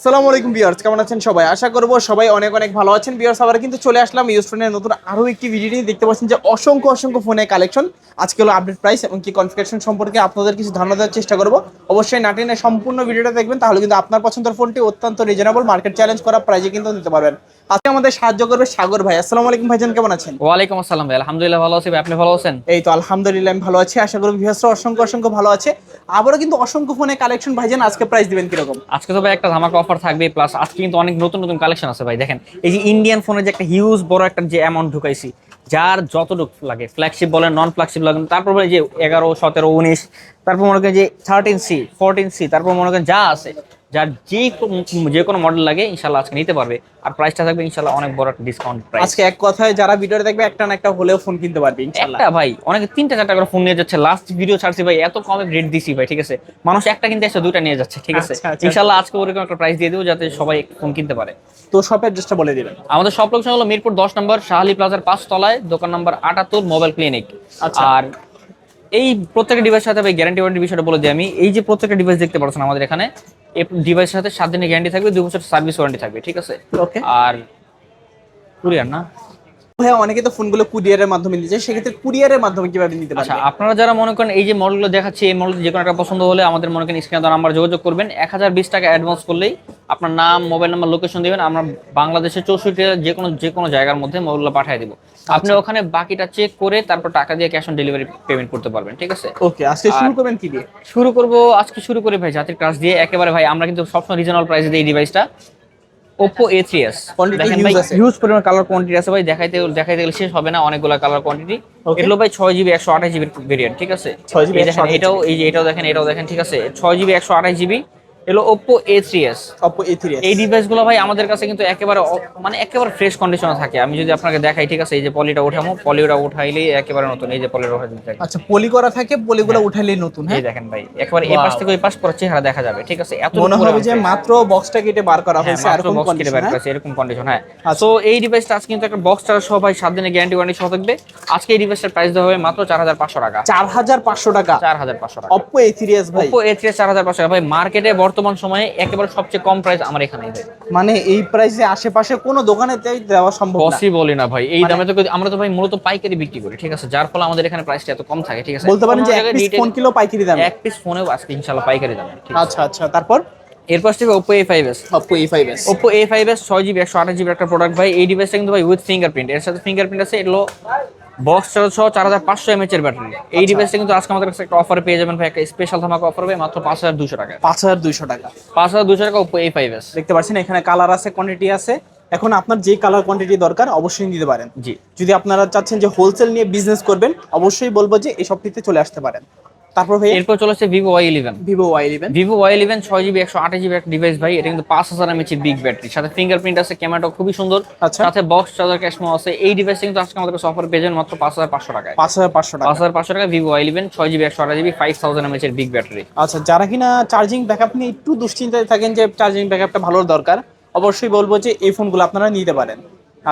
আসসালামু আলাইকুম ভিউয়ার্স, কেমন আছেন সবাই? আশা করব সবাই অনেক অনেক ভালো আছেন। ভিউয়ার্স, আবার কিন্তু চলে আসলাম ইউজফোনের নতুন আরো একটি ভিডিও নিয়ে। দেখতে পাচ্ছেন যে অসংখ্য ফোনের কালেকশন। আজকে হলো আপডেট প্রাইস এবং কি কনফিগারেশন সম্পর্কে আপনাদের কিছু ধারণা দেওয়ার চেষ্টা করব। অবশ্যই নাটিনে সম্পূর্ণ ভিডিওটা দেখবেন, তাহলে কিন্তু আপনার পছন্দের ফোনটি অত্যন্ত রিজনেবল মার্কেট চ্যালেঞ্জ করা প্রাইসে কিন্তু নিতে পারবেন। আজকে আমাদের সাহায্য করবে সাগর ভাই। আসসালামু আলাইকুম ভাইজান, কেমন আছেন? ওয়ালাইকুম আসসালাম ভাই, আলহামদুলিল্লাহ ভালো আছি ভাই, আপনি ভালো আছেন? এই তো আলহামদুলিল্লাহ আমি ভালো আছি। আশা করি ভিউয়ার্সরা অসংখ্য ভালো আছে। আবারও কিন্তু অসংখ্য ফোনের কালেকশন ভাইজান, আজকে প্রাইস দিবেন কিরকম? আজকে তো ভাই একটা ধামাকা অফার থাকবে, প্লাস আজকে কিন্তু অনেক নতুন নতুন কালেকশন আছে ভাই। দেখেন এই যে ইন্ডিয়ান ফোনের যে একটা হিউজ বড় একটা যে অ্যামাউন্ট ঢুকাইছি, যার যতটুকু লাগে ফ্ল্যাগশিপ বলেন নন ফ্ল্যাগশিপ লাগেন, তারপর যে 11, 17, 19, তারপর মনে করেন যে 13C, 14C, তারপর মনে করেন যা আছে, যার যে কোনো মডেল লাগে ইনশাল্লাহ আজকে নিতে পারবে। আর প্রাইসটা থাকবে ইনশাল্লাহ অনেক বড় একটা ডিসকাউন্ট প্রাইস। আজকে এক কথায় যারা ভিডিওটা দেখবে একটা না একটা হলেও ফোন কিনতে পারবে ইনশাআল্লাহ। একটা ভাই অনেকে 3টা 4টা করে ফোন নিয়ে যাচ্ছে। লাস্ট ভিডিও ছাড়ছি ভাই, এত কমে রেট দিছি ভাই, ঠিক আছে? মানুষ একটা কিনতে এসে 2টা নিয়ে যাচ্ছে, ঠিক আছে? আচ্ছা। ইনশাল্লাহ আজকে ওরকম একটা প্রাইস দিয়ে দেবো যাতে সবাই ফোন কিনতে পারে। তো শপের অ্যাড্রেসটা বলে দিবেন। আমাদের সব লোকেশন হলো মিরপুর 10 নম্বর শাহালি প্লাজার 5 তলায়, দোকান নাম্বার 78, মোবাইল ক্লিনিক। আচ্ছা। আর এই প্রত্যেকটা ডিভাইসের সাথে ভাই গ্যারান্টি ওয়ারেন্টি বিষয়টা বলে দিই আমি। এই যে প্রত্যেকটা ডিভাইস দেখতে পাচ্ছেন আমাদের এখানে, এই ডিভাইসের সাথে 7 দিনের গ্যারান্টি থাকবে, 2 বছর সার্ভিস ওয়ারেন্টি থাকবে, ঠিক আছে? ওকে। আর কুরিয়ার না? ভাইয়া অনেকে তো ফোনগুলো কুরিয়ারের মাধ্যমে নিতে চায়, সেক্ষেত্রে কুরিয়ারের মাধ্যমে কিভাবে নিতে আচ্ছা, পারবে? আপনারা যারা মনে করেন এই যে মডেলগুলো দেখাচ্ছি, এই মডেল যে কোনো একটা পছন্দ হলে আমাদের মনে করেন স্ক্রিনে দেওয়া নাম্বার যোগাযোগ করবেন। 1020 টাকা অ্যাডভান্স করলেই আপনার নাম, মোবাইল নাম্বার, লোকেশন দিবেন, আমরা বাংলাদেশের 64 যে কোনো জায়গার মধ্যে মোবাইলগুলো পাঠিয়ে দিব। আপনি ওখানে বাকিটা চেক করে তারপর টাকা দিয়ে ক্যাশ অন ডেলিভারি পেমেন্ট করতে পারবেন, ঠিক আছে? ওকে, আজকে শুরু করবেন কি দিয়ে? আজকে শুরু করে ভাই জাতির ক্রাশ দিয়ে একেবারে ভাই। আমরা কিন্তু সবসময় রিজনাল প্রাইসে দিই এই ডিভাইসটা, Oppo A3s। Quantity দেখেন huge ভাই আছে। হিউজ পরিমাণ কালার কোয়ান্টিটি আছে ভাই, দেখাইতে গেলে শেষ হবে না, অনেকগুলো কালার কোয়ান্টিটি। Okay. এগুলো ভাই 6GB 128GB ভেরিয়েন্ট, ঠিক আছে? 6GB এই দেখেন 128GB এটাও দেখেন, ঠিক আছে? 6GB 128GB এগুলো Oppo A3s। Oppo A3s। এই ডিভাইসগুলো ভাই আমাদের কাছে কিন্তু একেবারে ফ্রেশ কন্ডিশনে থাকে। আমি যদি আপনাকে দেখাই, ঠিক আছে? এই যে পলিটা উঠাইলেই একেবারে নতুন, এই যে পলিটা উঠাই দিতে থাকে। আচ্ছা, পলি করা থাকে, পলিগুলো হ্যাঁ। উঠাইলেই নতুন। এই হ্যাঁ, দেখেন ভাই, একেবারে এই পাশ থেকে ওই পাশ পুরো চেহারা দেখা যাবে, ঠিক আছে? এত মনে হবে পরিমাণ যে fresh। মাত্র বক্সটা কেটে বার করা হ্যাঁ, হয়েছে মাত্র এরকম বক্স কেটে কন্ডিশন। বের হ্যাঁ, করেছে, এরকম কন্ডিশন। হ্যাঁ, আচ্ছা। সো এই ডিভাইসটা আজকে কিন্তু একটা বক্স ছাড়া সহ ভাই 7 দিনের গ্যারান্টি ওয়ারেন্টি সহ থাকবে। আজকে এই ডিভাইসটার প্রাইস দেওয়া হবে মাত্র 4500 টাকা। 4500 টাকা 4500 টাকা Oppo A3s ভাই। Oppo A3s 4500 টাকা ভাই। মার্কেটে বর্তমান সময়ে একেবারে সবচেয়ে কম প্রাইস আমার এখানেই ভাই। মানে এই প্রাইসে আশেপাশে কোনো দোকানে দেওয়া সম্ভব না। পসিবলই না ভাই, এই মানে- দামে তো আমরা তো ভাই মূলত পাইকারি বিক্রি করি, ঠিক আছে? যার ফলে আমাদের এখানে প্রাইসটা এত কম থাকে, ঠিক আছে? বলতে পারেন যে অন্য এক জায়গায় পিস retail- ফোন কিলো পাইকারি দামে। এক পিস ফোনেও আজকে ইনশাআল্লাহ পাইকারি দামে, ঠিক আছে? আচ্ছা, তারপর এরপর থেকে Oppo A5s। Oppo A5s। Oppo A5s 6GB 128GB একটা প্রোডাক্ট ভাই। এই ডিভাইসটা কিন্তু ভাই উইথ ফিঙ্গারপ্রিন্ট, এর সাথে ফিঙ্গারপ্রিন্ট আছে। এগুলো বক্স চার্জ সহ 4500 mAh এর ব্যাটারি। এই ডিভাইসটা কিন্তু আজকে আমাদের কাছে একটা অফারে পেয়ে যাবেন ভাই, একটা স্পেশাল ধামাকা অফার হবে মাত্র 5200 টাকা। 5200 টাকা 5200 টাকা Oppo A5s। দেখতে পাচ্ছেন এখানে কালার আছে, কোয়ান্টিটি আছে। এখন আপনার যে কালার কোয়ান্টিটি দরকার অবশ্যই নিতে পারেন। জি। যদি আপনারা চাচ্ছেন যে হোলসেল নিয়ে বিজনেস করবেন, অবশ্যই বলবো যে এই শপটিতে চলে আসতে পারেন। তারপর ভাই এরপর চলে আসছে Vivo Y11। Vivo Y11। Vivo Y11 6GB 128GB একটা ডিভাইস ভাই। এটা কিন্তু 5000 mAh বিগ ব্যাটারি, সাথে ফিঙ্গারপ্রিন্ট আছে, ক্যামেরাটা খুবই সুন্দর, আচ্ছা। সাথে বক্স চার্জার ক্যাশমো আছে। এই ডিভাইসটা কিন্তু আজকে আমাদের কাছে অফার পেয়ে যাবেন মাত্র 5500 টাকায়। 5500 টাকা 5500 টাকা Vivo Y11 6GB 128GB 5000 mAh এর বিগ ব্যাটারি। আচ্ছা, যারা কিনা চার্জিং ব্যাকআপ নিয়ে একটু দুশ্চিন্তায় থাকেন যে চার্জিং ব্যাকআপটা ভালো দরকার, অবশ্যই বলবো যে এই ফোনগুলো আপনারা নিতে পারেন।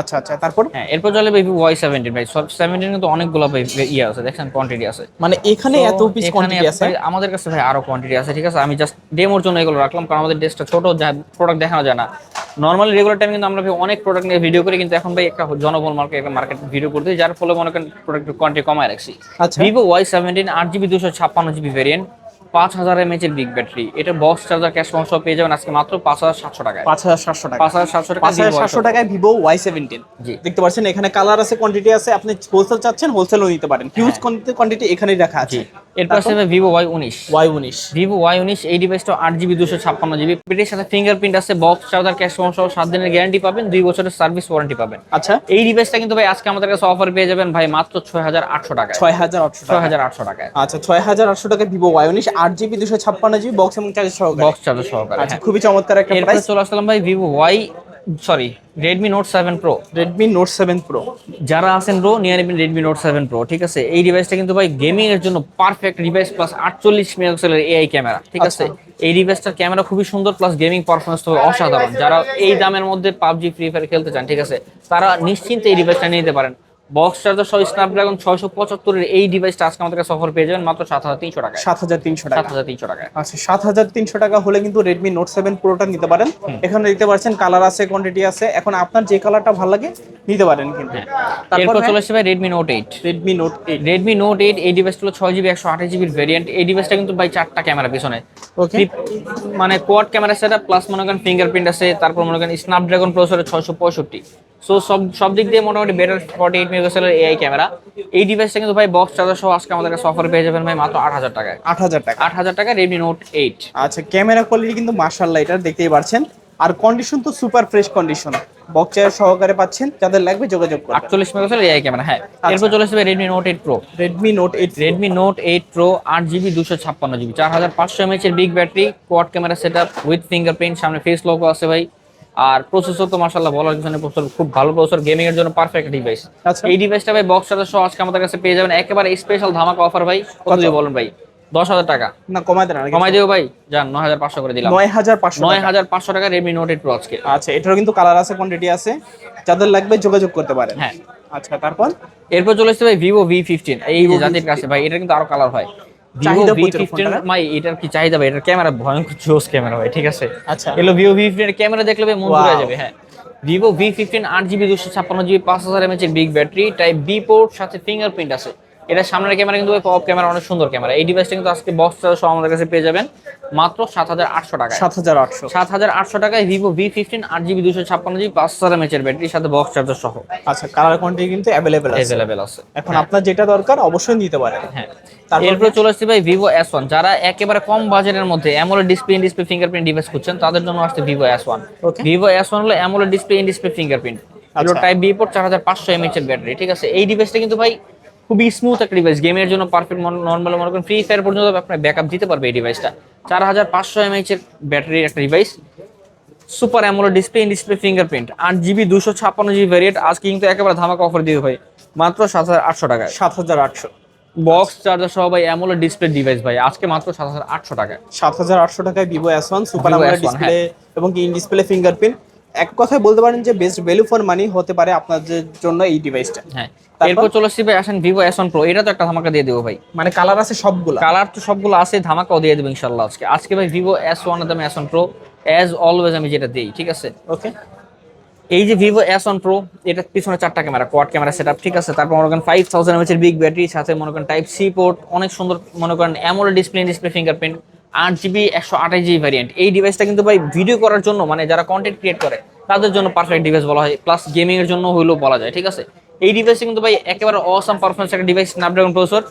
আচ্ছা, তারপর হ্যাঁ, এরপর চলে Vivo Y17 ভাই। 17 কিন্তু অনেকগুলো ভাই ইয়ে আছে, দেখছেন কোয়ান্টিটি আছে। মানে এখানে তো এত পিস এখানে কোয়ান্টিটি আছে। ভাই আমাদের কাছে ভাই আরো কোয়ান্টিটি আছে, ঠিক আছে? আমি জাস্ট ডেমোর জন্য এগুলো রাখলাম, কারণ আমাদের ডেস্কটা ছোট, যা প্রোডাক্ট দেখানো যায় না। নরমালি রেগুলার টাইম কিন্তু আমরা ভাই অনেক প্রোডাক্ট নিয়ে ভিডিও করি, কিন্তু এখন ভাই একটা জনবল মার্কেট ভিডিও করতে, যার ফলে মনে করেন প্রোডাক্টের কোয়ান্টিটি কমায় রাখছি। আচ্ছা। Vivo Y17 8GB 256GB variant, 5000 mAh এর বিগ ব্যাটারি। এটা বক্স চার্জার ক্যাশ সহ পেয়ে যাবেন আজকে মাত্র 5700 টাকায়। 5700 টাকা 5700 টাকা 5700 টাকায় Vivo Y17। জি। দেখতে পাচ্ছেন এখানে কালার আছে, কোয়ান্টিটি আছে। আপনি হোলসেল চাচ্ছেন, হোলসেলও নিতে পারেন। হিউজ কোয়ান্টিটি এখানেই রাখা আছে। জি। এরপর আছে Vivo Y19। Y19। Vivo Y19 এই ডিভাইসটা 8GB 256GB পেটের সাথে ফিঙ্গারপ্রিন্ট আছে, বক্স চার্জার ক্যাশ সহ 7 দিনের গ্যারান্টি পাবেন, 2 বছরের সার্ভিস ওয়ারেন্টি পাবেন। আচ্ছা, এই ডিভাইসটা কিন্তু ভাই আজকে আমাদের কাছে অফার পেয়ে যাবেন ভাই মাত্র 6800 টাকায়। 6800 টাকা 6800 টাকায় আচ্ছা, 6800 টাকা Vivo Y19 8GB 256GB box এবং চার্জ সহকারে। বক্স চার্জার সহকারে। আচ্ছা, খুবই চমৎকার একটা এরপর প্রাইস। চলে আসলাম ভাই Redmi Note 7 Pro। Redmi Note 7 Pro। যারা আছেন ব্রো নিয়ে নেবেন Redmi Note 7 Pro, ঠিক আছে? এই ডিভাইসটা কিন্তু ভাই গেমিং এর জন্য পারফেক্ট ডিভাইস, প্লাস 48 মেগাপিক্সেলের AI ক্যামেরা, ঠিক আছে? এই ডিভাইসটার ক্যামেরা খুবই সুন্দর, প্লাস গেমিং পারফরম্যান্স তো অসাধারণ। যারা এই দামের মধ্যে PUBG, ফ্রি ফায়ার খেলতে চান, ঠিক আছে, তারা নিশ্চিন্তে এই ডিভাইসটা নিতে পারেন। বক্স চার্জার সহ স্ন্যাপড্রাগন 675 এর এই ডিভাইসটা আজকে আমাদের কাছে অফার পেয়ে যাবেন মাত্র 7300 টাকায়। 7300 টাকা। 7300 টাকায়। আচ্ছা 7300 টাকা হলে কিন্তু Redmi Note 7 Proটা নিতে পারেন। এখানে দেখতে পাচ্ছেন কালার আছে, কোয়ান্টিটি আছে, এখন আপনার যে কালারটা ভালো লাগে নিতে পারেন কিন্তু। এরপর চলে আসছে ভাই Redmi Note 8। Redmi Note 8। Redmi Note 8 এই ডিভাইসটা হলো 6GB 128GB ভেরিয়েন্ট। এই ডিভাইসটা কিন্তু ভাই 4টা ক্যামেরা পিছনে, ওকে, মানে কোয়াড ক্যামেরা সেটআপ প্লাস মনে করেন ফিঙ্গারপ্রিন্ট আছে, তারপর মনে করেন স্ন্যাপড্রাগন প্রসেসরের 665। সো সব দিক দিয়ে মোটামুটি বেটার 48 মেগাপিক্সেলের এআই ক্যামেরা। এই ডিভাইসটা কিন্তু ভাই বক্স চার্জার সহ আজকে আমাদের কাছে অফার পেয়ে যাবেন ভাই মাত্র 8000 টাকায়। 8000 টাকা। 8000 টাকায় Redmi Note 8। আচ্ছা ক্যামেরা কোয়ালিটি কিন্তু মাশাআল্লাহ, এটা দেখতেই পাচ্ছেন। আর কন্ডিশন তো super fresh condition, box charger সহকারে পাচ্ছেন, যাদের লাগবে যোগাযোগ করুন। 48 মেগাপিক্সেলের এআই ক্যামেরা। হ্যাঁ, এরপর চলে আসবে Redmi Note 8 Pro। Redmi Note 8। Redmi Note 8 Pro 8GB 256GB 4500 mAh এর big battery, quad camera setup with fingerprint, সামনে ফেস লক আছে ভাই। আর প্রসেসর তো মাশাআল্লাহ বলার কিছু নেই, প্রসেসর খুব ভালো প্রসেসর, গেমিং এর জন্য পারফেক্ট ডিভাইস। আচ্ছা এই ডিভাইসটা ভাই বক্স চার্জার সহ আজকে আমাদের কাছে পেয়ে যাবেন একেবারে স্পেশাল ধামাকা অফার ভাই। কত দিয়ে বলেন ভাই? 10000 টাকা না কমাই দেন, কমাই দেবো ভাই, যান 9500 করে দিলাম। 9500 9500 টাকা Redmi Note 8 Pro আজকে। আচ্ছা এটারও কিন্তু কালার আছে, কোয়ান্টিটি আছে, যাদের লাগবে যোগাযোগ করতে পারেন। হ্যাঁ, আচ্ছা তারপর এরপর চলে আসছে ভাই Vivo V15। এই যে জাতির কাছে ভাই, এটা কিন্তু আরো কালার হয়। Vivo চাহিদা প্রচুর V15 ফোনটার। ভাই, এটার কি চাহিদা ভাই? এটার ক্যামেরা ভয়ঙ্কর জোস ক্যামেরা ভাই, ঠিক আছে। আচ্ছা এলো Vivo V15 এর ক্যামেরা দেখলে ভাই মন জুড়ে Wow. যাবে। হ্যাঁ, Vivo V15 8GB 256GB 5000 mAh এর big battery, type B port, সাথে ফিঙ্গারপ্রিন্ট আছে। এটা সামনের ক্যামেরা কিন্তু পপ ক্যামেরা, অনেক সুন্দর ক্যামেরা। এই ডিভাইসটা কিন্তু আজকে বক্স চার্জার সহ আমাদের কাছে পেয়ে যাবেন মাত্র 7800 টাকায়। 7800। 7800 টাকায় Vivo V15 8GB 256GB 5000 mAh এর ব্যাটারির সাথে বক্স চার্জার সহ আচ্ছা কালার কোয়ান্টিটি কিন্তু अवेलेबल আছে। अवेलेबल আছে। এখন আপনার যেটা দরকার অবশ্যই নিতে পারেন। হ্যাঁ, তারপর এরপর চলে আসছে ভাই Vivo S1। যারা একেবারে কম বাজেটের মধ্যে AMOLED ডিসপ্লে ফিঙ্গারপ্রিন্ট ডিভাইস খুঁজছেন, তাদের জন্য আসছে Vivo S1। Okay. Vivo S1 হলো AMOLED ডিসপ্লে ফিঙ্গারপ্রিন্ট, এগুলো আচ্ছা। টাইপ বি পোর্ট, 4500 mAh এর ব্যাটারি, ঠিক আছে। এই ডিভাইসটা কিন্তু ভাই খুবই স্মুথ একটা ডিভাইস, গেমের জন্য পারফেক্ট। নরমাল মনে করেন ফ্রি ফায়ার পর্যন্ত আপনার ব্যাকআপ দিতে পারবে এই ডিভাইসটা। 4500 mAh এর ব্যাটারির একটা device, super AMOLED display fingerprint, 8GB 256GB variant. আজকে কিন্তু একেবারে ধামাকা অফার দিয়ে ভাই মাত্র 7800 টাকায়। 7800। বক্স চার্জার সহ ভাই অ্যামোলেড ডিসপ্লে ডিভাইস ভাই আজকে মাত্র 7800 টাকায়। 7800 টাকায় Vivo S1 super Vivo AMOLED S1, display এবং ইন ডিসপ্লে ফিঙ্গারপ্রিন্ট। এক কথায় বলতে পারেন যে বেস্ট ভ্যালু ফর মানি হতে পারে আপনাদের জন্য এই ডিভাইসটা। হ্যাঁ, তারপর? এরপর চলে আসছি ভাই, আসেন Vivo S1 Pro। এটা তো একটা ধামাকা দিয়ে দেবো ভাই। মানে কালার আছে সবগুলা। কালার তো সবগুলো আছে, ধামাকাও দিয়ে দেবো ইনশাল্লাহ আজকে ভাই Vivo S1 এর দামে S1 Pro অ্যাজ অলওয়েজ আমি যেটা দিই, ঠিক আছে। ওকে এই যে Vivo S1 Pro, এটা পিছনে 4টা ক্যামেরা, কোয়াড ক্যামেরা সেটআপ, ঠিক আছে। তারপর মনে করেন 5000 mAh এর বিগ ব্যাটারি, সাথে মনে করেন টাইপ সি পোর্ট, অনেক সুন্দর মনে করেন AMOLED display fingerprint, 8GB 128GB variant. এই ডিভাইসটা কিন্তু ভাই ভিডিও করার জন্য, মানে যারা কন্টেন্ট ক্রিয়েট করে তাদের জন্য পারফেক্ট ডিভাইস বলা হয়, প্লাস গেমিং এর জন্য হইলেও বলা যায়, ঠিক আছে। এই ডিভাইসটা কিন্তু ভাই একেবারে অসাম পারফরম্যান্স একটা ডিভাইস, স্ন্যাপড্রাগন প্রসেসর।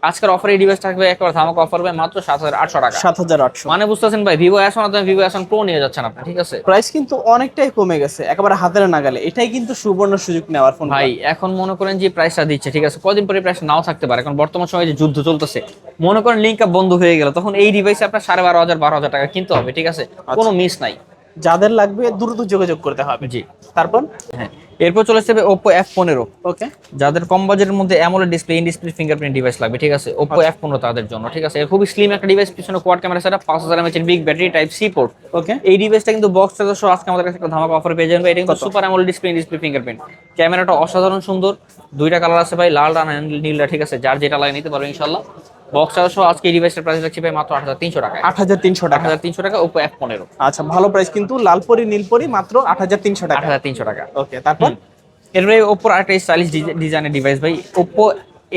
আজকের অফারে এই ডিভাইস থাকবে একেবারে ধামাকা অফার ভাই মাত্র 7800 টাকা। 7800। মানে বুঝতেছেন ভাই, Vivo S1 আর Vivo S1 Pro নিয়ে যাচ্ছেন আপনি, ঠিক আছে। প্রাইস কিন্তু অনেকটাই কমে গেছে, একেবারে হাতের নাগালে। এটাই কিন্তু সুবর্ণ সুযোগ নেওয়ার ফোন ভাই এখন মনে করেন যে প্রাইসটা দিচ্ছে, ঠিক আছে, কদিন পরে প্রাইস নাও থাকতে পারে, কারণ বর্তমান সময়ে যে যুদ্ধ চলতেছে, মনে করেন লিঙ্ক আপ বন্ধ হয়ে গেল, তখন এই ডিভাইসে আপনার 12500 টাকা কিনতে হবে, ঠিক আছে, কোনো মিস নাই। যাদের লাগবে দ্রুত যোগাযোগ করতে হবে। জি, তারপর হ্যাঁ, এরপর চলে আসছে Oppo F15। ওকে যাদের কম বাজেটের মধ্যে AMOLED ডিসপ্লে ফিঙ্গারপ্রিন্ট ডিভাইস লাগবে, ঠিক আছে, Oppo F15 তাদের জন্য, ঠিক আছে। এর খুবই স্লিম একটা ডিভাইস, পিছনে কোয়াড ক্যামেরা সেটআপ, 5000 mAh এর big battery, type C port. Okay এই ডিভাইসটা কিন্তু বক্স চার্জার সহ আজকে আমাদের কাছে একটা ধামাকা অফার পেয়ে যাবেন ভাই। এটা কিন্তু সুপার AMOLED ডিসপ্লে ফিঙ্গারপ্রিন্ট, ক্যামেরাটা অসাধারণ সুন্দর, দুইটা কালার আছে ভাই, লাল আর নীলটা, ঠিক আছে, যার যেটা লাগে নিতে পারবে ইনশাআল্লাহ। বক্স চার্জার সহ আজকে এই ডিভাইসের প্রাইস রাখছি ভাই মাত্র 8300 টাকায়। 8300 টাকা। 8300 টাকা Oppo F15। আচ্ছা ভালো প্রাইস কিন্তু, লালপরি নীলপরি মাত্র 8300 টাকা। 8300 টাকা। ওকে তারপর এরপরে Oppo আরেকটা স্টাইলিশ ডিজাইনের ডিভাইস ভাই, Oppo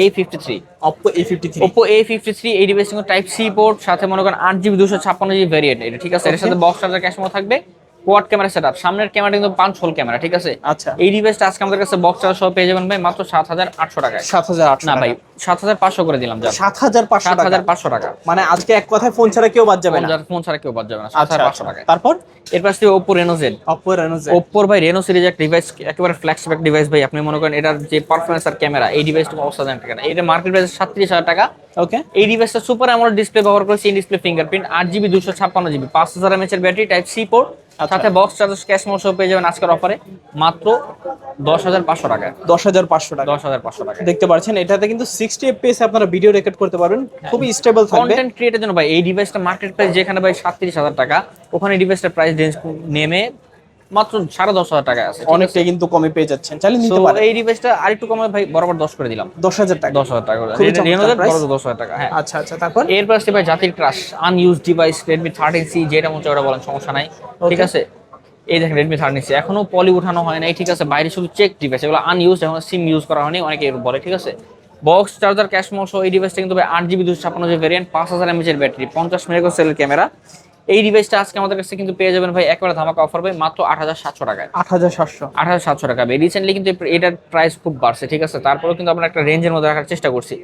A53। Oppo A53। Oppo A53 এই ডিভাইস কিন্তু টাইপ সি পোর্ট, সাথে মনে করেন 8GB 256GB ভ্যারিয়েন্ট এটা, ঠিক আছে। এর সাথে বক্স চার্জার ক্যাশমো থাকবে, কোয়াড ক্যামেরা সেটআপ, সামনের ক্যামেরা কিন্তু 5 হোল ক্যামেরা, ঠিক আছে। আচ্ছা এই ডিভাইসটা আজকে আমাদের কাছে বক্স চার্জার সহ পেয়ে যাবেন ভাই মাত্র 7800 টাকায়। 7800 না ভাই, 7500 করে দিলাম, যা 7500 টাকা। 7500 টাকা। মানে আজকে এক কথায় ফোন ছাড়া কেউ বাদ যাবে না। ফোন ছাড়া কেউ বাদ যাবে না, আচ্ছা 7500 টাকায়। তারপর এরপর আসছে Oppo Reno Z। Oppo Reno Z। Oppo ভাই Reno সিরিজ একটা ডিভাইস, একেবারে ফ্ল্যাগশিপ একটা ডিভাইস ভাই। আপনি মনে করেন এটার যে পারফরম্যান্স আর ক্যামেরা, এই ডিভাইসটা অসাধারণ টাকা। এটা মার্কেট প্রাইস 37000 টাকা। ওকে এই ডিভাইসটা সুপার অ্যামোলেড ডিসপ্লে ব্যবহার করেছে, in display fingerprint, 8GB 256GB 5000 mAh এর ব্যাটারি, টাইপ সি পোর্ট, সাথে বক্স চার্জার ক্যাশ মোড পেয়ে যাবেন আজকের অফারে মাত্র 10500 টাকায়। 10500 টাকা। 10500 টাকা। দেখতে পাচ্ছেন এটাতে কিন্তু 60 fps আপনারা ভিডিও রেকর্ড করতে পারবেন, খুবই স্টেবল থাকবে। কন্টেন্ট ক্রিয়েটের জন্য ভাই এই ডিভাইসটা মার্কেট প্রাইস যেখানে ভাই 37000 টাকা, ওখানে ডিভাইসটার প্রাইস রেঞ্জ নেমে মাত্র 10,500 টাকা আছে। অনেকটাই কিন্তু কমে পেয়ে যাচ্ছেন, চাইলে নিতে তো পারেন। এই ডিভাইসটা আরেকটু কমে ভাই বরাবর 10 করে দিলাম। 10,000 টাকা। 10,000 টাকা করে। খুবই Reno চমৎকার Z প্রাইস। বরাবর 10,000 টাকা। হ্যাঁ। আচ্ছা আচ্ছা, তারপর এরপর আসছে ভাই জাতির crush unused device Redmi 13C, যেটা মনে হচ্ছে ওটা বলেন, সমস্যা নাই। ঠিক Okay. আছে, এই দেখেন Redmi 13C এখনো পলি উঠানো হয় নাই। ঠিক আছে, বাইরে শুধু চেক ডিভাইস, এগুলো আনইউজড, এখন সিম ইউজ করা হয়নি, অনেকে বলে। ঠিক আছে, বক্স চার্জার ক্যাশ মোশো। এই ডিভাইসটা কিন্তু ভাই 8GB 256GB ভেরিয়েন্ট, 5000 mAh এর ব্যাটারি, 50 মেগাপিক্সেলের ক্যামেরা। এই ডিভাইসটা আজকে আমাদের কাছে কিন্তু পেয়ে যাবেন ভাই একেবারে ধামাকা অফার ভাই, মাত্র 8,700 টাকায়। 8,700। 8,700 টাকা। রিসেন্টলি কিন্তু এটার প্রাইস খুব বাড়ছে। ঠিক আছে, তারপরেও কিন্তু আমরা একটা রেঞ্জের মধ্যে রাখার চেষ্টা করছি।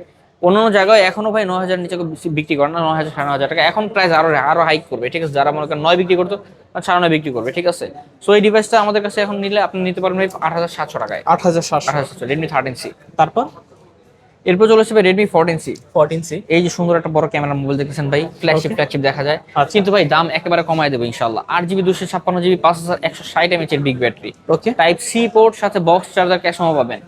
অন্যান্য জায়গায় এখনো ভাই 9,000 নিচে বিক্রি করে না, 9,000 9,500 টাকা। এখন প্রাইস আরো হাইক করবে। ঠিক আছে, যারা মনে করেন 9 বিক্রি করতো, 9.5 বিক্রি করবে। ঠিক আছে, সো এই ডিভাইসটা আমাদের কাছে এখন নিলে আপনি নিতে পারবেন ভাই 8,700 টাকায়। 8,700। 8,700 Redmi 13C। তারপর এরপর চলে আসবে Redmi 14C। 14C। এই যে সুন্দর একটা বড় ক্যামেরা মোবাইল দেখতেছেন ভাই, ফ্ল্যাগশিপ দেখা যায়। আচ্ছা। কিন্তু ভাই দাম একেবারে কমায় দেবো ইনশাআল্লাহ। 8GB 256GB 5160 mAh এর big battery, okay. Type C port, সাথে বক্স চার্জার ক্যাশ মেমো পাবেন,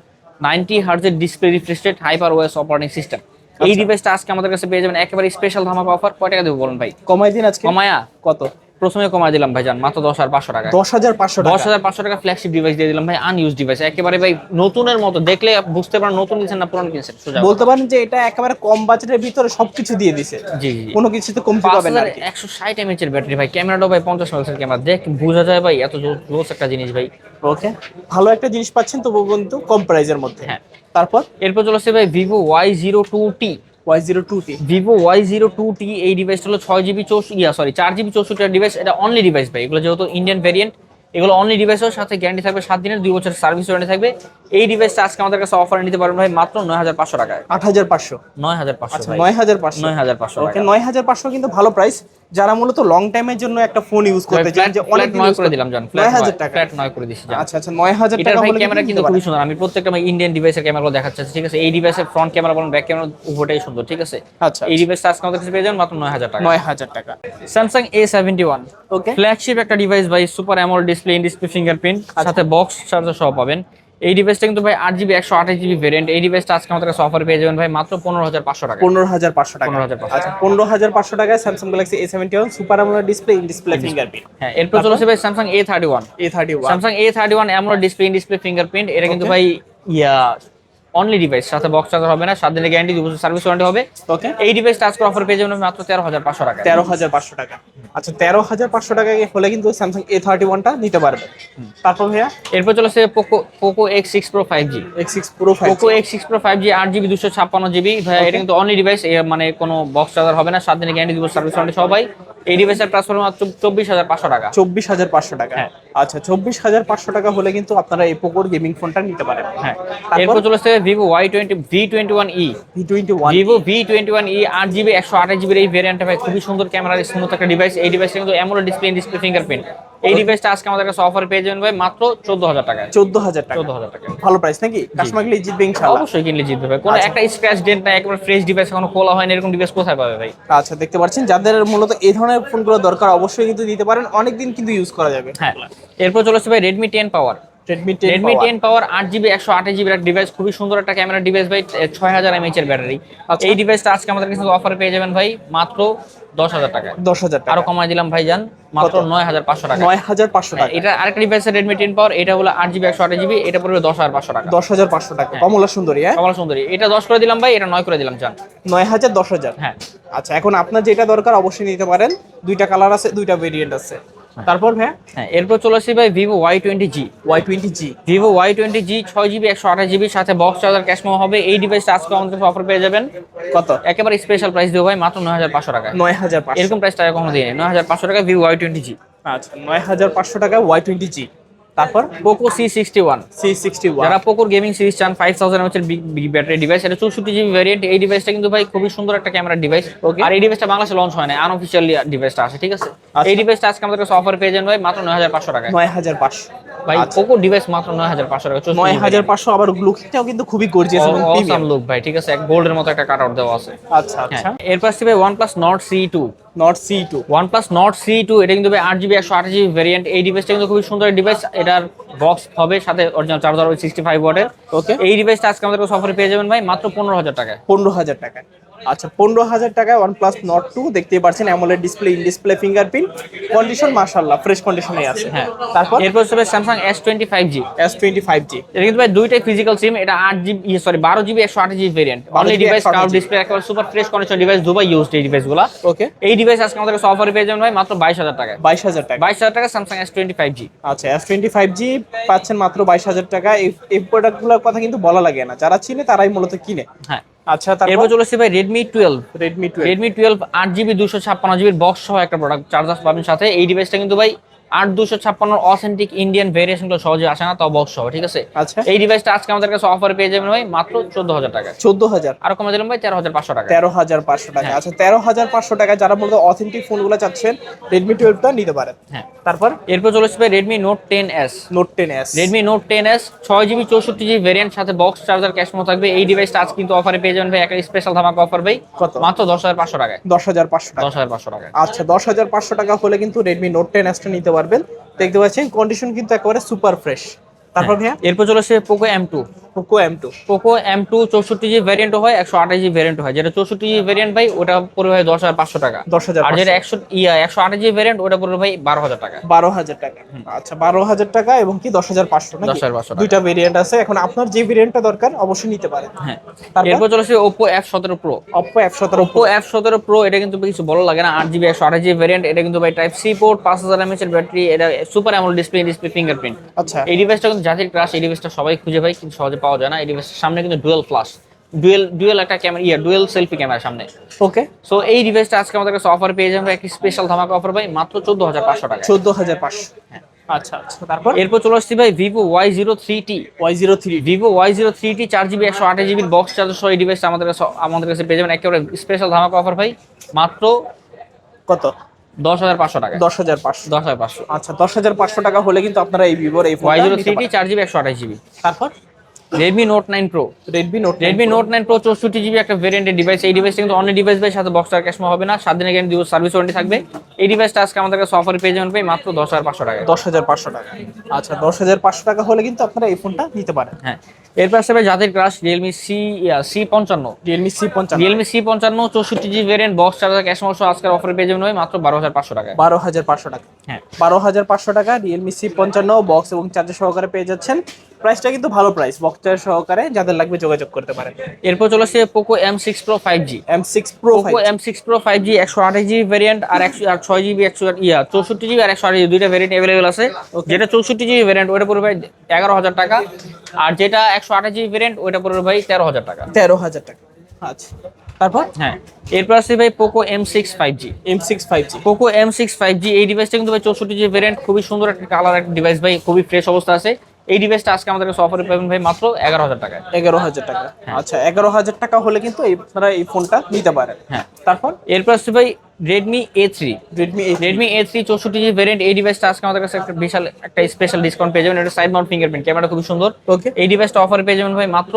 90 হার্টজের display refresh rate, hyper OS operating system. এই ডিভাইসটা আজকে আমাদের কাছে পেয়ে যাবেন একেবারে স্পেশাল ধামাকা অফার। কয় টাকা দেবো বলুন ভাই? কমাই দিন আজকে। কমায়া কত? প্রথমে কমায় দিলাম ভাইজান মাত্র 10,500 টাকা। 10,500 টাকা। 10,500 টাকা ফ্ল্যাগশিপ ডিভাইস দিয়ে দিলাম ভাই, আনইউজড ডিভাইস একেবারে ভাই নতুনের মতো। দেখলে বুঝতে পারেন নতুন কিনছেন না পুরান কিনছেন, সোজা বলতে পারেন যে এটা একেবারে কম বাজেটের ভিতরে সবকিছু দিয়ে দিছে। জি জি। কোনো কিছুতে কমতি পাবেন না আর কি। 5160 mAh এর ব্যাটারি ভাই, ক্যামেরাটাও ভাই 50 মেগাপিক্সেল ক্যামেরা, দেখ বোঝা যায় ভাই এত জোস একটা জিনিস ভাই। ওকে, ভালো একটা জিনিস পাচ্ছেন তবু কিন্তু কম প্রাইজের মধ্যে। হ্যাঁ। তারপর এরপর চলে আসছে ভাই Vivo Y02T। Y02T। Vivo Y02T এই ডিভাইসটা হলো 6GB 4GB 64 ডিভাইস। এটা অনলি ডিভাইস ভাই, এগুলো যেহেতু ইন্ডিয়ান ভেরিয়েন্ট, এগুলো অনলি ডিভাইসের সাথে গ্যারান্টি থাকবে 7 দিনের, 2 বছরের সার্ভিস ওয়ারেন্টি থাকবে। এই ডিভাইসটা আজকে আমাদের কাছে অফারে নিতে পারবেন ভাই মাত্র 9,500 টাকায়। 8,500। 9,500 আচ্ছা, ভাই। 9,500। 9,500 ওকে, টাকা। 9,500 কিন্তু ভালো প্রাইস। যারা মূলত লং টাইমের জন্য একটা ফোন ইউজ করতে চান, যে অনেক দিন নয় ইউজ করে দিলাম জান, 9,000 টাকা। ফ্ল্যাট 9 করে দিছি জান। আচ্ছা আচ্ছা, 9,000 এটার টাকা ভাই হলে ক্যামেরা কিন্তু নিতে খুবই পারেন। সুন্দর। আমি প্রত্যেকটা ইন্ডিয়ান ডিভাইসের ক্যামেরাগুলো দেখাচ্ছি। ঠিক আছে, এই ডিভাইসের ফ্রন্ট ক্যামেরা বলুন, ব্যাক ক্যামেরা উভয়টাই সুন্দর। ঠিক আছে, আচ্ছা, এই ডিভাইসটা আজকে আমাদের কাছে পেয়ে যাবেন মাত্র 9,000 টাকা। 9,000 টাকা। স্যামসাং A71 ওকে। ফ্ল্যাগশিপ একটা ডিভাইস ভাই, super AMOLED display, in display fingerprint, সাথে বক্স চার্জার সহ পাবেন। এই ডিভাইসটা কিন্তু ভাই 8GB 128GB ভেরিয়েন্ট। এই ডিভাইসটা আজকে আমাদের কাছে অফার পেয়ে যাবেন ভাই মাত্র 15,500 টাকা। 15,500 টাকা। 15,500 আচ্ছা, 15,500 টাকায় Samsung Galaxy A71 super AMOLED display, in display fingerprint. হ্যাঁ, এরপর চলে আসবে ভাই Samsung A31। A31। Samsung A31 AMOLED display, in display fingerprint. এটা কিন্তু Okay. ভাই অনলি ডিভাইস, সাথে বক্স চার্জার হবে না, 7 দিনের গ্যারান্টি, 2 বছর সার্ভিস ওয়ারেন্টি হবে। ওকে। এই ডিভাইসটা আজকে অফার পেয়ে যাবেন মাত্র 13,500 টাকা। 13,500 টাকা। আচ্ছা, 13,500 টাকা হলে কিন্তু স্যামসাং A31 টা নিতে পারবে। তারপর ভাইয়া এরপর চলে আসছে Poco X6 Pro 5G। X6 Pro 5G। Poco X6 Pro 5G 8GB 256GB ভাই, এটা কিন্তু অনলি ডিভাইস, মানে কোনো বক্স চার্জার হবে না, 7 দিনের গ্যারান্টি, 2 বছর সার্ভিস ওয়ারেন্টি সবাই। এই ডিভাইসের প্রাইস পড়বে মাত্র 24,500 টাকা। 24,500 টাকা। হ্যাঁ। আচ্ছা, 24,500 টাকা হলে কিন্তু আপনারা এই পোকোর গেমিং ফোনটা নিতে পারেন। হ্যাঁ। তারপর এরপর চলে আসছে Vivo V21e। V21। Vivo V21e 8GB 128GB এই ভেরিয়েন্টটা ভাই খুবই সুন্দর ক্যামেরা, স্মুথ একটা ডিভাইস। এই ডিভাইসটা কিন্তু AMOLED display, in display fingerprint. এই ডিভাইসটা আজকে আমাদের কাছে অফার পেয়ে যাবেন ভাই মাত্র 14,000 টাকায়। 14,000 টাকা। 14,000 টাকা। ভালো প্রাইস নাকি? কাস্টমার গেলে জিতবে ইনশাআল্লাহ। অবশ্যই কিনলে জিতবে ভাই, কোনো একটা স্ক্র্যাচ ডেন্ট নাই, একেবারে ফ্রেশ ডিভাইস, এখনো খোলা হয়নি, এরকম ডিভাইস কোথায় পাবে ভাই? আচ্ছা, দেখতে পাচ্ছেন যাদের মূলত এই ধরনের ফোনগুলো দরকার অবশ্যই কিন্তু দিতে পারেন, অনেকদিন কিন্তু ইউজ করা যাবে। হ্যাঁ। এরপর চলে আসছে ভাই Redmi 10 Power। Redmi Redmi 10 10 Power 8GB 128GB এর ডিভাইস, খুবই সুন্দর একটা ক্যামেরা ডিভাইস ভাই, 6,000 mAh এর ব্যাটারি। আচ্ছা। এই ডিভাইসটা আজকে আমাদের কাছে অফারে পেয়ে যাবেন ভাই মাত্র 10,000 টাকায়। 10,000 টাকা। আরো কমায় দিলাম ভাই জান, মাত্র কত? 9,500 টাকা। 9,500 টাকা। এটা আরেকটা ডিভাইস Redmi 10 Power, এটা হলো 8GB 128GB, এটা পড়বে 10,500 টাকা। 10,500 টাকা। কমলা সুন্দরী। হ্যাঁ, কমলা সুন্দরী, এটা 10 করে দিলাম ভাই, এটা 9 করে দিলাম জান। 9,000 10,000। হ্যাঁ। আচ্ছা, এখন আপনার যেটা দরকার অবশ্যই নিতে পারেন। দুইটা কালার আছে, দুইটা ভেরিয়েন্ট আছে। তারপর ভাই হ্যাঁ, এরপর চলে আসছি ভাই Vivo Y20G। Y20G। Vivo Y20G 6GB 128GB সাথে বক্স চার্জার ক্যাশ মেমো হবে। এই ডিভাইসটা আজকে আমাদের কাছে অফার পেয়ে যাবেন কত? একেবারে স্পেশাল প্রাইস দেবো ভাই মাত্র 9,500 টাকায়। 9,500। এরকম প্রাইস টাকা কখনো দিই 9,500 টাকা Vivo Y20G। আচ্ছা, 9,500 টাকা Y20G। তারপর Poco C61। C61। যারা পোকোর গেমিং সিরিজ চান, 5,000 mAh এর বিগ ব্যাটারি ডিভাইস, এটা 64GB ভ্যারিয়েন্ট। এই ডিভাইসটা কিন্তু ভাই খুবই সুন্দর একটা ক্যামেরা ডিভাইস। Okay. আর এই ডিভাইসটা বাংলাদেশে লঞ্চ হয় না, আনঅফিশিয়ালি ডিভাইসটা আছে। ঠিক আছে, এই ডিভাইসটা আজকে আমাদের কাছে অফার পেয়ে যাবেন ভাই মাত্র 9,500 টাকায়। 9,500 ভাই পোকো ডিভাইস মাত্র 9,500 টাকা। 9,500। আবার লুকটাও কিন্তু খুবই গর্জিয়াস এবং প্রিমিয়াম লুক ভাই। ঠিক আছে, এক গোল্ডের মতো একটা কাটআউট দেওয়া আছে। আচ্ছা আচ্ছা। হ্যাঁ, এরপর আসছে ভাই OnePlus Nord CE2। Not C2। OnePlus Nord CE2 এটা কিন্তু ভাই 8GB 128GB ভেরিয়েন্ট। এই ডিভাইসটা কিন্তু খুবই সুন্দর ডিভাইস, এটার বক্স হবে, সাথে অরিজিনাল চার্জার হবে 65 ওয়াটের। ওকে। এই ডিভাইসটা আজকে আমাদের কাছে অফারে পেয়ে যাবেন ভাই মাত্র 15,000 টাকায়। 15,000 টাকা। আচ্ছা 15,000 টাকায় OnePlus Nord 2 দেখতেই পাচ্ছেন, AMOLED display, in display fingerprint, condition মাশাআল্লাহ ফ্রেশ কন্ডিশনে আছে। হ্যাঁ, তারপর এরপর হচ্ছে স্যামসাং S25G। S25G, এটা কিন্তু ভাই দুইটাই ফিজিক্যাল সিম, এটা 8GB sorry 12GB 128GB variant. Only 12GB device, curve 128GB display, একেবারে super fresh condition device, Dubai used এই ডিভাইসগুলো। ওকে, এই ডিভাইস আজকে আমাদের কাছে অফারে পেয়ে যাবেন ভাই মাত্র 22,000 টাকায়। 22,000 টাকা। 22,000 টাকা স্যামসাং S25G। আচ্ছা S25G পাচ্ছেন মাত্র 22,000 টাকা। এই প্রোডাক্টগুলোর কথা কিন্তু বলা লাগে না, যারা চিনে তারাই মূলত কিনে। হ্যাঁ, আচ্ছা তারপর এরপর চলে আসছে ভাই Redmi 12। Redmi 12, Redmi 12 8GB 256GB box সহ একটা প্রোডাক্ট, চার্জার পাবেন সাথে। এই ডিভাইসটা কিন্তু ভাই 8256 অথেন্টিক ইন্ডিয়ান ভেরিয়েশনগুলো সহজে আসে না, তাও বক্স সহ, ঠিক আছে। আচ্ছা এই ডিভাইসটা আজকে আমাদের কাছে অফারে পেয়ে যাবেন ভাই মাত্র 14,000 টাকা। 14,000, আর কমে দিলাম ভাই 13,500 টাকা। 13,500 টাকা। হ্যাঁ। আচ্ছা 13,500 টাকা যারা মূলত অথেন্টিক ফোনগুলো চাচ্ছেন Redmi 12টা নিতে পারেন। হ্যাঁ, তারপর এরপর চলে আসবে Redmi Note 10s। Note 10s, Redmi Note 10s 6GB 64GB variant, সাথে বক্স চার্জার ক্যাশ মো থাকবে। এই ডিভাইসটা আজ কিন্তু অফারে পেয়ে যাবেন ভাই একটা স্পেশাল ধামাকা অফার ভাই, কত? মাত্র 10,500 টাকায়। 10,500 টাকা। 10,500 টাকায়। আচ্ছা 10,500 টাকা হলে কিন্তু Redmi Note 10s টা নিতে পারবেন। দেখতে পাচ্ছেন কন্ডিশন কিন্তু একেবারে সুপার ফ্রেশ। তারপর ভাইয়া এরপর চলে আসছে Poco M2। Poco M2, Poco M2 64GB variant হয়, 128GB ভেরিয়েন্ট হয়। যেটা 64GB ভেরিয়েন্ট ভাই ওটা পড়বে ভাই 10,500 টাকা। 10,500, আর যেটা 128GB ভেরিয়েন্ট ওটা পড়বে ভাই 12,000 টাকা। 12,000 টাকা। আচ্ছা 12,000 টাকা এবং কি 10,500 নাকি? 10,500 টাকা। দুইটা ভেরিয়েন্ট আছে, এখন আপনার যে ভেরিয়েন্টটা দরকার অবশ্যই নিতে পারেন। হ্যাঁ, তারপর এরপর চলে আসছে Oppo F17 Pro। Oppo F17 Oppo F17 Pro এটা কিন্তু কিছু বড় লাগে না, 8GB 128GB ভেরিয়েন্ট। এটা কিন্তু ভাই টাইপ সি পোর্ট, 5000 mAh এর ব্যাটারি, এটা সুপার অ্যামোলেড ডিসপ্লে ফিঙ্গারপ্রিন্ট। আচ্ছা এই ডিভাইসটা কিন্তু জাতির ক্রাশ। এই ডিভাইসটা সবাই খুঁজে পায় কিন্তু সহজে পাওয়া যায় না। এই ডিভাইসের সামনে কিন্তু ডুয়াল ফ্ল্যাশ, ডুয়াল একটা ক্যামেরা, ডুয়াল সেলফি ক্যামেরা সামনে। ওকে, সো এই ডিভাইসটা আজকে আমাদের কাছে অফার পেয়ে যাবেন একটা স্পেশাল ধামাকা অফার ভাই মাত্র 14,500 টাকা। 14,500। আচ্ছা আচ্ছা তারপর এরপর চলে আসছি ভাই Vivo Y03T। Y03, Vivo Y03T 4GB 128GB box charger সহ এই ডিভাইসটা আমাদের কাছে পেয়ে যাবেন একেবারে স্পেশাল ধামাকা অফার ভাই মাত্র কত? 10,500 টাকা। 10,500। 10,500। আচ্ছা 10,500 টাকা হলে কিন্তু আপনারা এই ভিভোর এই ফোনটা নিতে Y03T পারেন। 4GB 128GB। তারপর Redmi Note 9 Pro। Redmi Note 9 Redmi Note 9 Pro 64GB একটা ভেরিয়েন্টের ডিভাইস। এই ডিভাইসটা কিন্তু অনলি ডিভাইস ভাই, সাথে বক্স আর ক্যাশমো হবে না, 7 দিনের গ্যারান্টি সার্ভিস ওয়ারেন্টি থাকবে। এই ডিভাইসটা আজকে আমাদের কাছে অফারে পেয়ে যাবেন ভাই মাত্র 10,500 টাকা। 10,500 টাকা। আচ্ছা 10,500 টাকা হলে কিন্তু আপনারা এই ফোনটা নিতে পারেন। হ্যাঁ, এরপর আসবে জাতির crush Realme C55। Realme C55, Realme C55 64GB variant, box charger ক্যাশ মোড সহ আজকের অফারে পেয়ে যাবেন ভাই মাত্র 12,500 টাকা। 12,500 টাকা। হ্যাঁ, 12,500 টাকা Realme C55 বক্স এবং চার্জার সহকারে পেয়ে যাচ্ছেন। প্রাইসটা কিন্তু ভালো প্রাইস, বক্স চার্জার সহকারে যাদের লাগবে যোগাযোগ করতে পারেন। এরপর চলে আসছে Poco M6 Pro 5G। M6 Pro Poco 5G, M6 Pro 5G 128GB variant আর 6GB 64GB আর 128GB দুইটা ভেরিয়েন্ট अवेलेबल আছে। যেটা 64GB ভেরিয়েন্ট ওটা পড়বে ভাই 11,000 টাকা, আর যেটা 128GB ভেরিয়েন্ট ওটা পড়বে ভাই 13,000 টাকা। 13,000 টাকা। আচ্ছা তারপর হ্যাঁ, এরপর আসছে ভাই Poco M6 5G। M6 5G, Poco M6 5G এই ডিভাইসটা কিন্তু ভাই 64GB ভেরিয়েন্ট, খুবই সুন্দর একটা কালার একটা ডিভাইস ভাই, খুবই ফ্রেশ অবস্থা আছে। এই ডিভাইসটা আজকে আমাদের কাছে অফারে পাবেন ভাই মাত্র 11,000 টাকায়। 11,000 টাকা। আচ্ছা 11,000 টাকা হলে কিন্তু আপনারা এই ফোনটা নিতে পারেন। হ্যাঁ, তারপর এরপর আসছে ভাই Redmi A3। Redmi A3, Redmi A3 64GB variant. এই ডিভাইসটা আজকে আমাদের কাছে একটা বিশাল একটা স্পেশাল ডিসকাউন্ট পেয়ে যাবেন। এটা সাইড মাউন্ট ফিঙ্গারপ্রিন্ট, ক্যামেরা খুবই সুন্দর। ওকে, এই ডিভাইসটা অফারে পেয়ে যাবেন ভাই মাত্র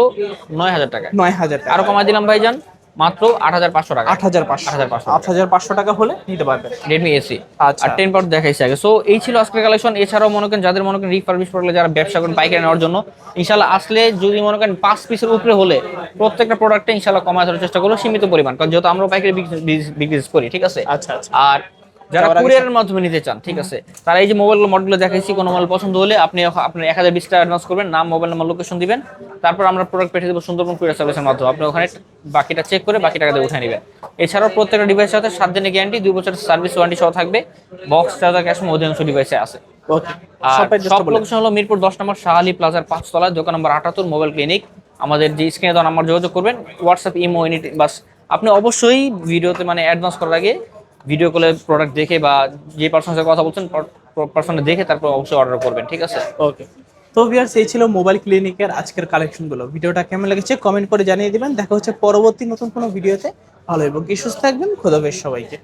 9,000 টাকায়। 9,000 টাকা। আরো কমাই দিলাম ভাই জান, মাত্র 8,500 টাকা। 8,500, 8,500 টাকা হলে নিতে পারবেন Redmi A3। আচ্ছা। আর 10 পাওয়ার দেখাইছে আগে। সো এই ছিল আজকের কালেকশন। এছাড়াও মনে করেন যাদের মনে করেন রিফারবিশ করলে, যারা ব্যবসা করেন পাইকারি নেওয়ার জন্য, ইনশাআল্লাহ আসলে যদি মনে করেন 5 পিসের উপরে হলে প্রত্যেকটা প্রোডাক্টে ইনশাআল্লাহ কমায় ধরার চেষ্টা করবো সীমিত পরিমাণ, কারণ যেহেতু আমরা পাইকারি বিক্রি করি, ঠিক আছে। আচ্ছা আচ্ছা আর যারা যাওয়ার আগে কুরিয়ারের মাধ্যমে নিতে চান, ঠিক আছে, তারা এই যে মোবাইল মডেলগুলো দেখাইছি, কোনো মোবাইল পছন্দ হলে আপনি আপনার 1,020 টাকা অ্যাডভান্স করবেন, নাম, মোবাইল নাম্বার, লোকেশন দিবেন, তারপর আমরা প্রোডাক্ট পাঠিয়ে দেবো সুন্দরবন কুরিয়ার সার্ভিসের মাধ্যমে। আপনি ওখানে বাকিটা চেক করে বাকি টাকা দিয়ে উঠে নেবেন। এছাড়াও প্রত্যেকটা ডিভাইসের সাথে 7 দিনের গ্যারান্টি, 2 বছরের সার্ভিস ওয়ারেন্টি সহ থাকবে। বক্স চার্জার ক্যাশ অধিকাংশ ডিভাইসে আছে। ওকে, আর সব সব লোকেশন হলো মিরপুর 10 নম্বর শাহ আলী প্লাজার 5 তলায়, দোকান নম্বর 78, মোবাইল ক্লিনিক। আমাদের যে স্ক্রিনে দেওয়া নাম্বার যোগাযোগ করবেন, হোয়াটসঅ্যাপ, ইমো, এনিথিং। বাস আপনি অবশ্যই ভিডিওতে মানে অ্যাডভান্স করার আগে ভিডিও কলে প্রোডাক্ট দেখে বা যে পার্সনের সাথে কথা বলছেন পার্সনে দেখে তারপর অবশ্যই অর্ডার করবেন, ঠিক আছে। ওকে, তো ভিউয়ার্স এই ছিল মোবাইল ক্লিনিকের আজকের কালেকশনগুলো। ভিডিওটা কেমন লেগেছে কমেন্ট করে জানিয়ে দিবেন। দেখা হচ্ছে পরবর্তী নতুন কোনো ভিডিওতে। ভালো এবং কি সুস্থ থাকবেন। খোদা হাফেজ সবাইকে।